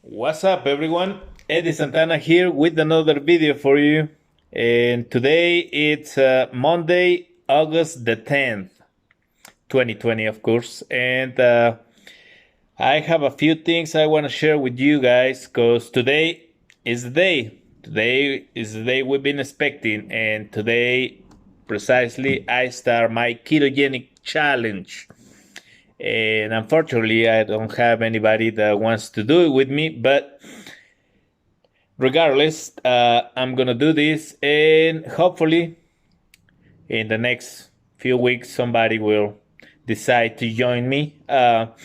What's up, everyone? Eddie Santana here with another video for you. And today it's Monday, August the 10th, 2020, of course. And I have a few things I want to share with you guys because today is the day. Today is the day we've been expecting. And today, precisely, I start my ketogenic challenge. And unfortunately, I don't have anybody that wants to do it with me, but regardless, I'm gonna do this, and hopefully, in the next few weeks, somebody will decide to join me. But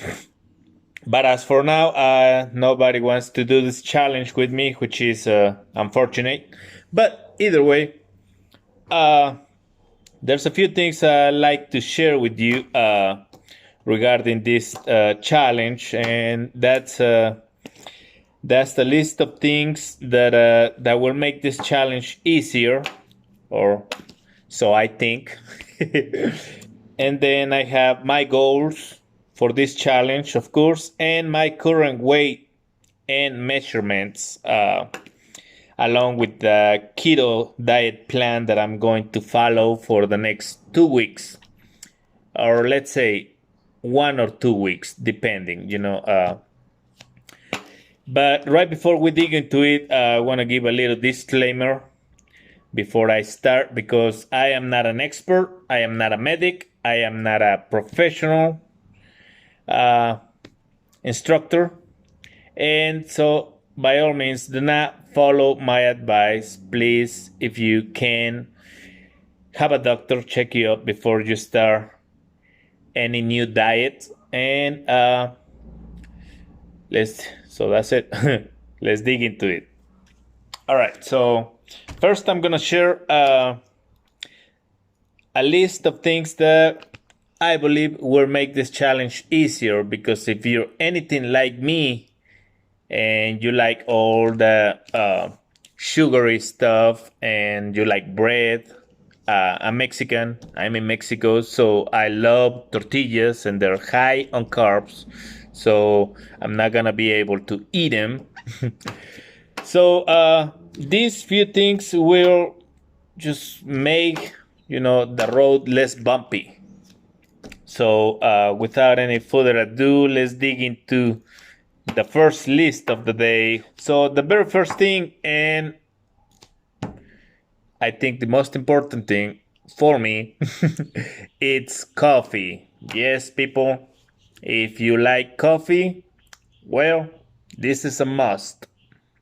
as for now, nobody wants to do this challenge with me, which is unfortunate. But either way, there's a few things I like to share with you regarding this challenge, and that's the list of things that will make this challenge easier, or so I think. And then I have my goals for this challenge, of course, and my current weight and measurements, along with the keto diet plan that I'm going to follow for the next 2 weeks, or let's say 1 or 2 weeks, depending. But right before we dig into it, I want to give a little disclaimer before I start, because I am not an expert, I am not a medic, I am not a professional instructor, and so by all means, do not follow my advice. Please, if you can, have a doctor check you out before you start any new diet. And so that's it. Let's dig into it. All right, so first I'm gonna share a list of things that I believe will make this challenge easier, because if you're anything like me and you like all the sugary stuff and you like bread, I'm Mexican, I'm in Mexico, so I love tortillas and they're high on carbs, so I'm not gonna be able to eat them. So these few things will just make the road less bumpy. So without any further ado, let's dig into the first list of the day. So the very first thing, and I think the most important thing for me, it's coffee. Yes, people, if you like coffee, well, this is a must.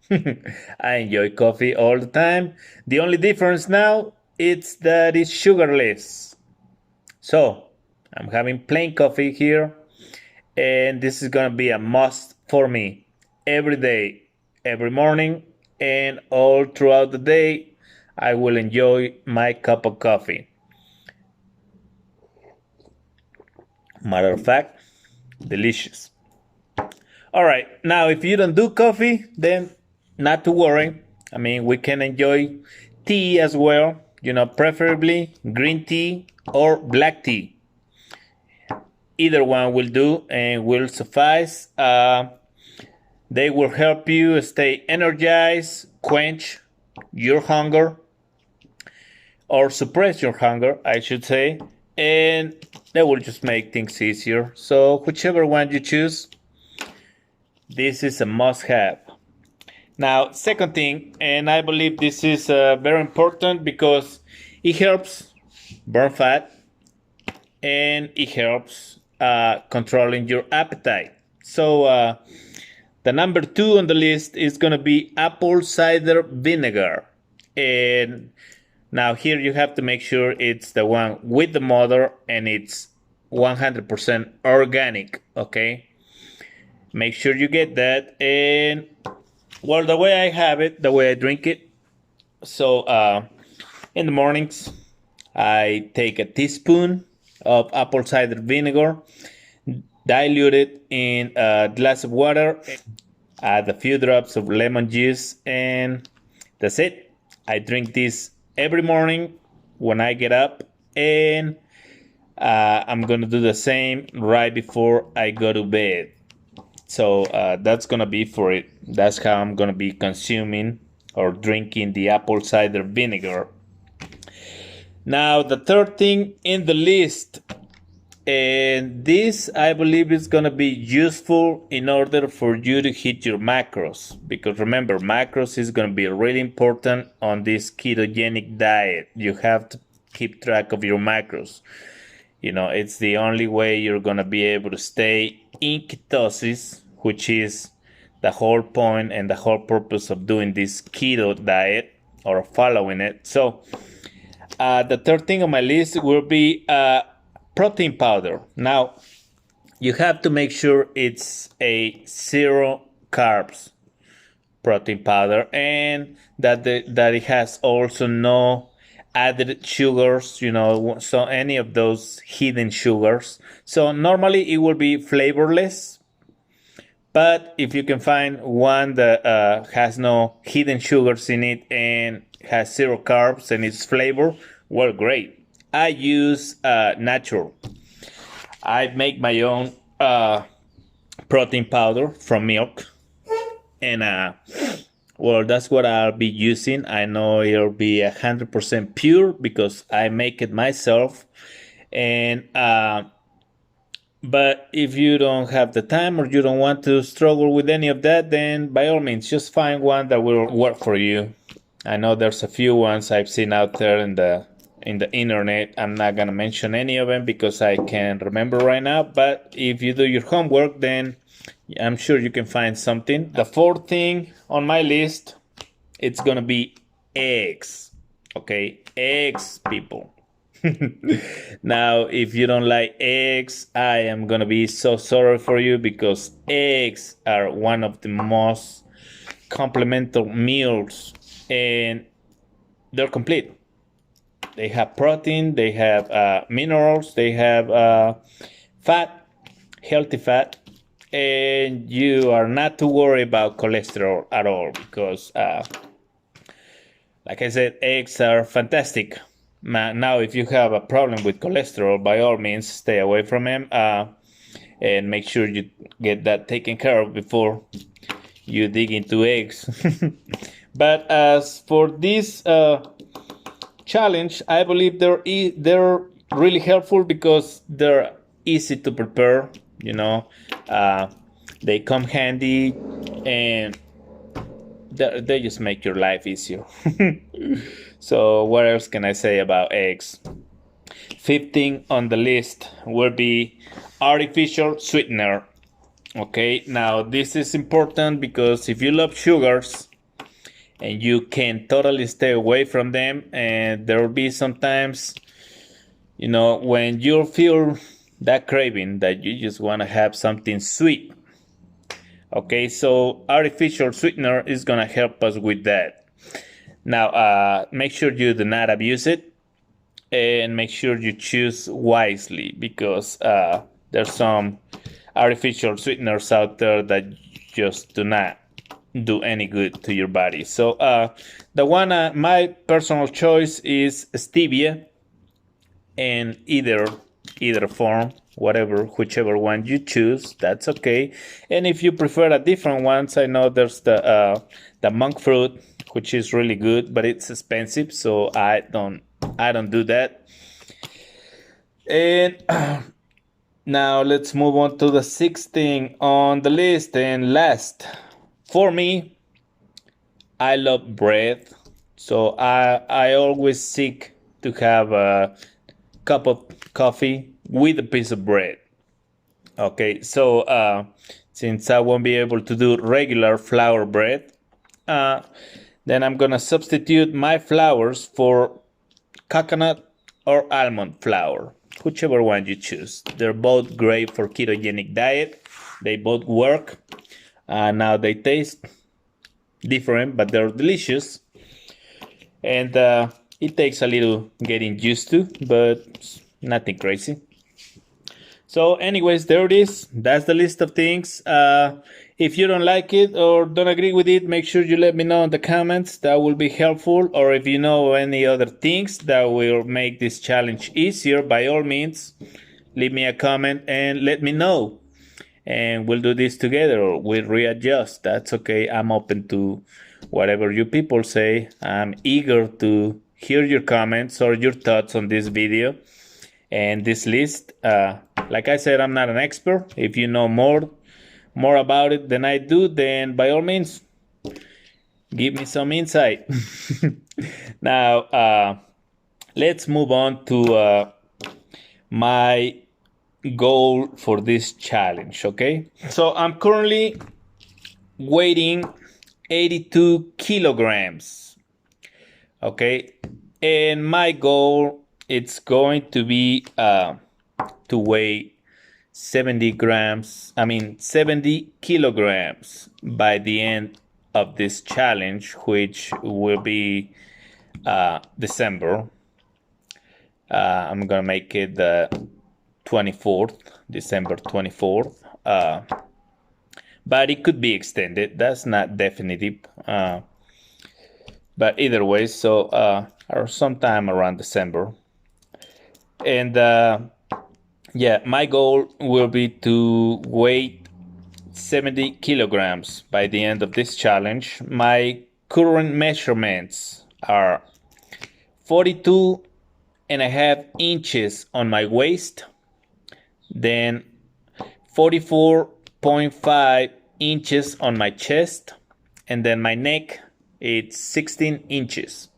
I enjoy coffee all the time. The only difference now is that it's sugarless. So I'm having plain coffee here, and this is gonna be a must for me every day, every morning, and all throughout the day. I will enjoy my cup of coffee. Matter of fact, delicious. All right, now if you don't do coffee, then not to worry. I mean, we can enjoy tea as well, preferably green tea or black tea. Either one will do and will suffice. They will help you stay energized, quench your hunger, or suppress your hunger, I should say, and that will just make things easier. So whichever one you choose, this is a must-have. Now, second thing, and I believe this is very important because it helps burn fat and it helps controlling your appetite. So the number 2 on the list is going to be apple cider vinegar. And now here you have to make sure it's the one with the mother and it's 100% organic, okay? Make sure you get that. And well, the way I have it, the way I drink it, so in the mornings, I take a teaspoon of apple cider vinegar, dilute it in a glass of water, add a few drops of lemon juice, and that's it. I drink this every morning when I get up, and I'm gonna do the same right before I go to bed. So that's gonna be for it. That's how I'm gonna be consuming or drinking the apple cider vinegar. Now the third thing in the list, and this I believe is gonna be useful in order for you to hit your macros, because remember, macros is gonna be really important on this ketogenic diet. You have to keep track of your macros. You know, it's the only way you're gonna be able to stay in ketosis, which is the whole point and the whole purpose of doing this keto diet or following it. So the third thing on my list will be protein powder. Now, you have to make sure it's a zero carbs protein powder, and that that it has also no added sugars, you know, so any of those hidden sugars. So normally it will be flavorless, but if you can find one that has no hidden sugars in it and has zero carbs and it's flavor, well, great. I use natural. I make my own protein powder from milk, and well, that's what I'll be using. I know it'll be 100% pure because I make it myself. And but if you don't have the time or you don't want to struggle with any of that, then by all means, just find one that will work for you. I know there's a few ones I've seen out there in the internet. I'm not gonna mention any of them because I can't remember right now. But if you do your homework, then I'm sure you can find something. The fourth thing on my list, it's gonna be eggs. Okay, eggs, people. Now, if you don't like eggs, I am gonna be so sorry for you, because eggs are one of the most complementary meals, and they're complete. They have protein, they have minerals, they have fat, healthy fat, and you are not to worry about cholesterol at all, because like I said, eggs are fantastic. Now, if you have a problem with cholesterol, by all means, stay away from them, and make sure you get that taken care of before you dig into eggs. But as for this challenge, I believe they're really helpful because they're easy to prepare. You know, they come handy, and they just make your life easier. So what else can I say about eggs? 15 on the list will be artificial sweetener. Okay, now this is important because if you love sugars and you can totally stay away from them, and there will be sometimes, you know, when you feel that craving that you just want to have something sweet. Okay, so artificial sweetener is gonna help us with that. Now, make sure you do not abuse it, and make sure you choose wisely, because there's some artificial sweeteners out there that just do not do any good to your body. So the one, my personal choice is stevia, and either form, whichever one you choose, that's okay. And if you prefer a different ones, I know there's the monk fruit, which is really good, but it's expensive, so I don't do that. And now let's move on to the sixth thing on the list and last. For me, I love bread, so I always seek to have a cup of coffee with a piece of bread. Okay, so since I won't be able to do regular flour bread, then I'm gonna substitute my flours for coconut or almond flour, whichever one you choose. They're both great for ketogenic diet. They both work. Now they taste different, but they're delicious. And it takes a little getting used to, but nothing crazy. So anyways, there it is. That's the list of things. If you don't like it or don't agree with it, make sure you let me know in the comments. That will be helpful. Or if you know any other things that will make this challenge easier, by all means, leave me a comment and let me know. and we'll do this together, or we'll readjust. That's okay. I'm open to whatever you people say. I'm eager to hear your comments or your thoughts on this video and this list. Like I said, I'm not an expert. If you know more about it than I do, then by all means, give me some insight. Now, let's move on to my goal for this challenge, okay? So I'm currently weighing 82 kilograms, okay? And my goal, it's going to be to weigh 70 kilograms by the end of this challenge, which will be December. I'm gonna make it the 24th, December 24th. But it could be extended. That's not definitive. But either way, so or sometime around December. And yeah, my goal will be to weigh 70 kilograms by the end of this challenge. My current measurements are 42.5 inches on my waist, then 44.5 inches on my chest, and then my neck, it's 16 inches.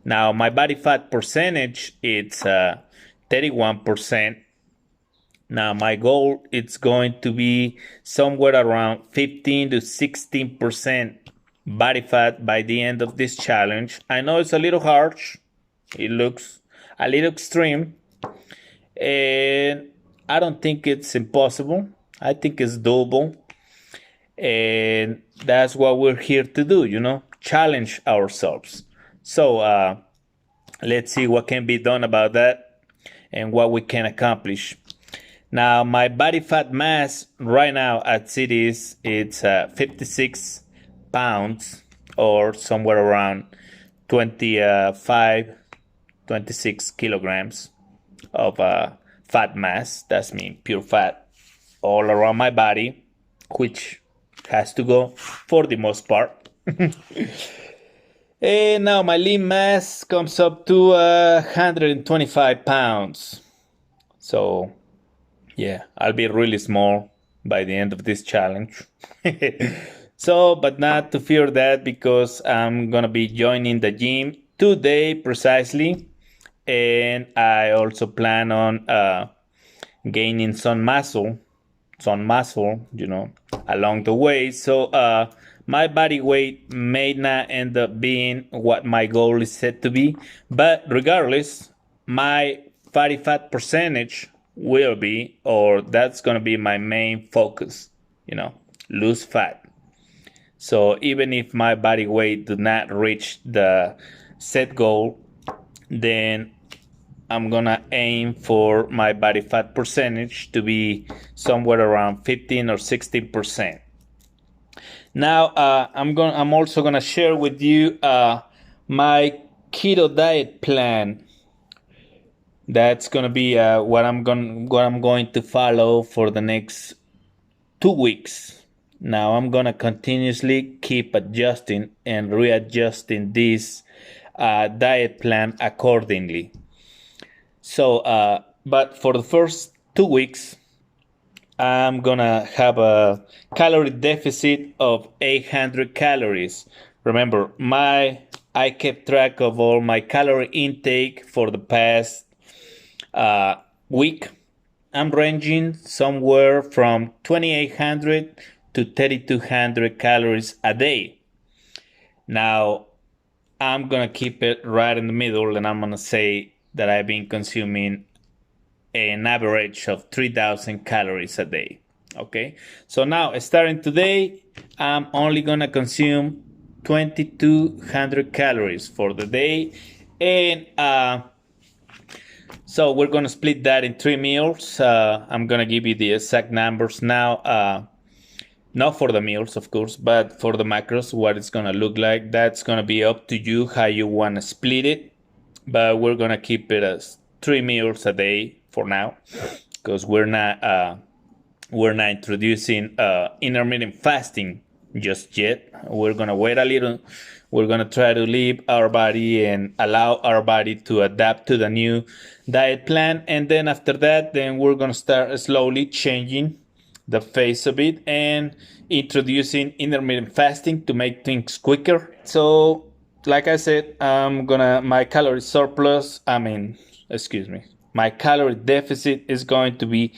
Now, my body fat percentage, it's 31%. Now, my goal, it's going to be somewhere around 15 to 16% body fat by the end of this challenge. I know it's a little harsh. It looks a little extreme. And I don't think it's impossible. I think it's doable. And that's what we're here to do, challenge ourselves. So let's see what can be done about that and what we can accomplish. Now, my body fat mass right now at cities, it's 56 pounds, or somewhere around 26 kilograms of fat mass. That's mean pure fat all around my body, which has to go for the most part. And now my lean mass comes up to 125 pounds. So yeah, I'll be really small by the end of this challenge. So, but not to fear that, because I'm gonna be joining the gym today precisely. And I also plan on gaining some muscle, along the way. So my body weight may not end up being what my goal is set to be, but regardless, my body fat percentage will be, or that's going to be my main focus, lose fat. So even if my body weight do not reach the set goal, then I'm gonna aim for my body fat percentage to be somewhere around 15 or 16%. Now I'm also gonna share with you my keto diet plan. That's gonna be what I'm going to follow for the next 2 weeks. Now I'm gonna continuously keep adjusting and readjusting this diet plan accordingly. So, but for the first 2 weeks, I'm gonna have a calorie deficit of 800 calories. Remember, I kept track of all my calorie intake for the past week. I'm ranging somewhere from 2,800 to 3,200 calories a day. Now, I'm gonna keep it right in the middle, and I'm gonna say that I've been consuming an average of 3,000 calories a day. Okay, so now starting today, I'm only gonna consume 2,200 calories for the day, and so we're gonna split that in 3 meals. I'm gonna give you the exact numbers now. Not for the meals, of course, but for the macros, what it's gonna look like. That's gonna be up to you how you wanna split it. But we're gonna keep it as 3 meals a day for now, because we're not We're not introducing intermittent fasting just yet. We're gonna wait a little. We're gonna try to leave our body and allow our body to adapt to the new diet plan, and then after that, then we're gonna start slowly changing the face of it and introducing intermittent fasting to make things quicker. So, like I said, my calorie surplus. Excuse me. My calorie deficit is going to be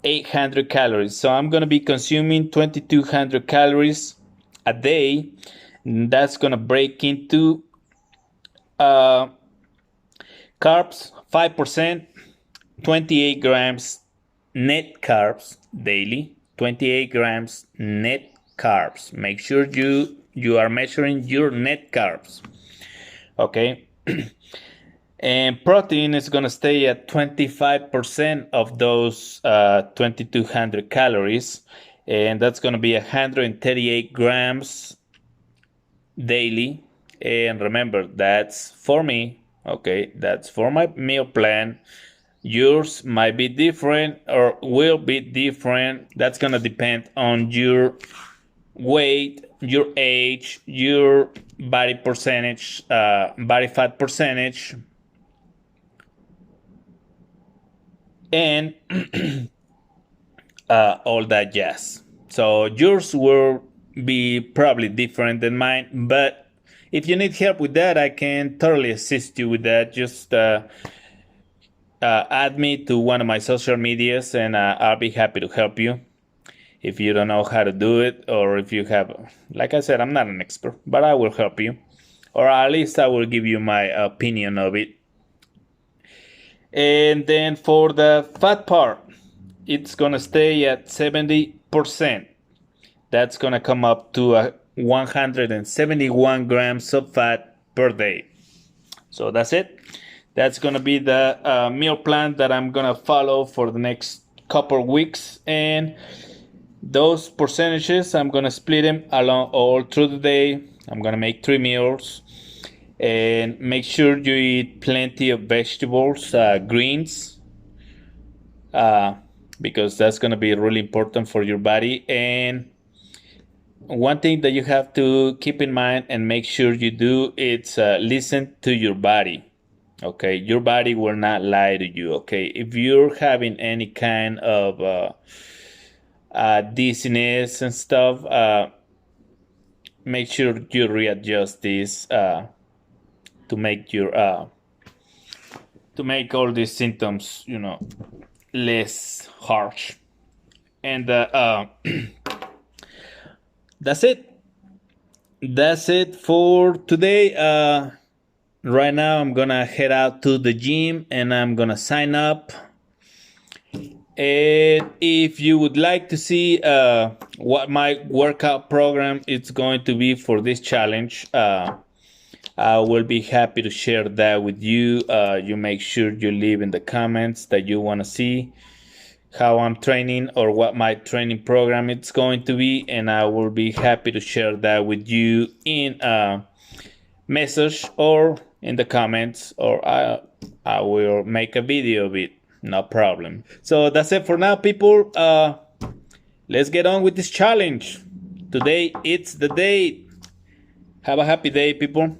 800 calories. So I'm going to be consuming 2200 calories a day. That's going to break into carbs 5%, 28 grams net carbs daily. 28 grams net carbs. Make sure you are measuring your net carbs. Okay. And protein is going to stay at 25% of those 2200 calories. And that's going to be 138 grams daily. And remember, that's for me. Okay, that's for my meal plan. Yours might be different or will be different. That's going to depend on your weight, your age, your body percentage, body fat percentage, and all that jazz. So yours will be probably different than mine, but if you need help with that, I can totally assist you with that. Just add me to one of my social medias, and I'll be happy to help you. If you don't know how to do it, or if you have, like I said, I'm not an expert, but I will help you, or at least I will give you my opinion of it. And then for the fat part, it's gonna stay at 70%. That's gonna come up to 171 grams of fat per day. So that's it. That's gonna be the meal plan that I'm gonna follow for the next couple weeks, and those percentages I'm gonna split them along all through the day. I'm gonna make 3 meals, and make sure you eat plenty of vegetables, greens, because that's going to be really important for your body. And one thing that you have to keep in mind and make sure you do is listen to your body. Okay, your body will not lie to you. Okay, if you're having any kind of dizziness and stuff, make sure you readjust this to make all these symptoms, less harsh. And that's it. That's it for today. Right now, I'm gonna head out to the gym and I'm gonna sign up. And if you would like to see what my workout program is going to be for this challenge, I will be happy to share that with you. You make sure you leave in the comments that you want to see how I'm training or what my training program is going to be, and I will be happy to share that with you in a message or in the comments, or I will make a video of it. No problem. So that's it for now, people. Let's get on with this challenge. Today it's the day. Have a happy day, people.